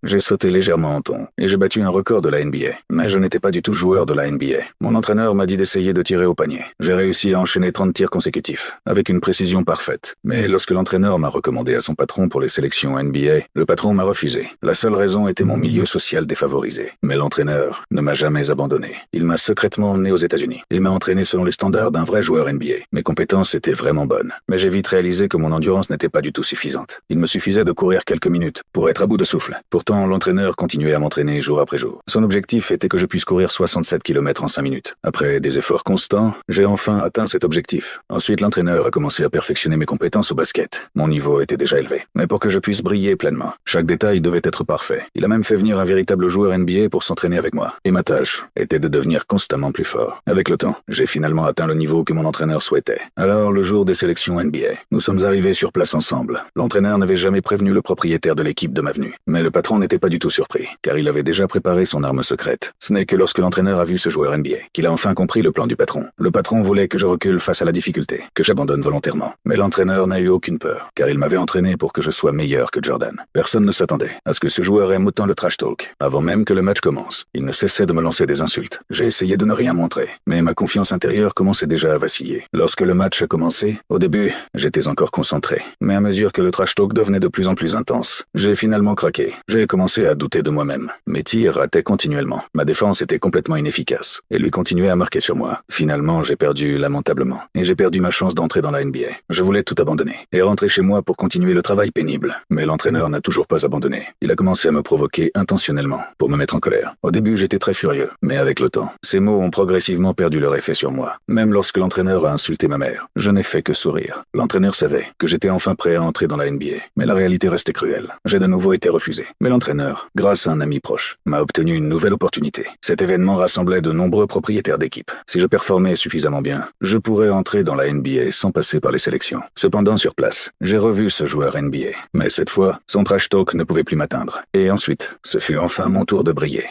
J'ai sauté légèrement en ton, et j'ai battu un record de la NBA. Mais je n'étais pas du tout joueur de la NBA. Mon entraîneur m'a dit d'essayer de tirer au panier. J'ai réussi à enchaîner 30 tirs consécutifs, avec une précision parfaite. Mais lorsque l'entraîneur m'a recommandé à son patron pour les sélections NBA, le patron m'a refusé. La seule raison était mon milieu social défavorisé. Mais l'entraîneur ne m'a jamais abandonné. Il m'a secrètement emmené aux États-Unis. Il m'a entraîné selon les standards d'un vrai joueur NBA. Mes compétences étaient vraiment bonnes. Mais j'ai vite réalisé que mon endurance n'était pas du tout suffisante. Il me suffisait de courir quelques minutes pour être à bout de souffle. Pourtant, l'entraîneur continuait à m'entraîner jour après jour. Son objectif était que je puisse courir 67 km en 5 minutes. Après des efforts constants, j'ai enfin atteint cet objectif. Ensuite, l'entraîneur a commencé à perfectionner mes compétences au basket. Mon niveau était déjà élevé. Mais pour que je puisse briller pleinement, chaque détail devait être parfait. Il a même fait venir un véritable joueur NBA pour s'entraîner avec moi. Et ma tâche était de devenir constamment plus fort. Avec le temps, j'ai finalement atteint le niveau que mon entraîneur souhaitait. Alors, le jour des sélections NBA, nous sommes arrivés sur place ensemble. L'entraîneur n'avait jamais prévenu le propriétaire de l'équipe de ma venue. Mais le patron n'était pas du tout surpris, car il avait déjà préparé son arme secrète. Ce n'est que lorsque l'entraîneur a vu ce joueur NBA qu'il a enfin compris le plan du patron. Le patron voulait que je recule face à la difficulté, que j'abandonne volontairement. Mais l'entraîneur n'a eu aucune peur, car il m'avait entraîné pour que je sois meilleur que Jordan. Personne ne s'attendait à ce que ce joueur aime autant le trash talk. Avant même que le match commence, il ne cessait de me lancer des insultes. J'ai essayé de ne rien montrer, mais ma confiance intérieure commençait déjà à vaciller. Lorsque le match a commencé, au début, j'étais encore concentré. Mais à mesure que le trash talk devenait de plus en plus intense, j'ai finalement craqué. J'ai commencé à douter de moi-même. Mes tirs rataient continuellement. Ma défense était complètement inefficace. Et lui continuait à marquer sur moi. Finalement, j'ai perdu lamentablement. Et j'ai perdu ma chance d'entrer dans la NBA. Je voulais tout abandonner et rentrer chez moi pour continuer le travail pénible. Mais l'entraîneur n'a toujours pas abandonné. Il a commencé à me provoquer intentionnellement pour me mettre en colère. Au début, j'étais très furieux. Mais avec le temps, ces mots ont progressivement perdu leur effet sur moi. Même lorsque l'entraîneur a insulté ma mère, je n'ai fait que sourire. L'entraîneur savait que j'étais enfin prêt à entrer dans la NBA. Mais la réalité restait cruelle. J'ai de nouveau été refusé. Mais l'entraîneur, grâce à un ami proche, m'a obtenu une nouvelle opportunité. Cet événement rassemblait de nombreux propriétaires d'équipes. Si je performais suffisamment bien, je pourrais entrer dans la NBA sans passer par les sélections. Cependant, sur place, j'ai revu ce joueur NBA. Mais cette fois, son trash talk ne pouvait plus m'atteindre. Et ensuite, ce fut enfin mon tour de briller.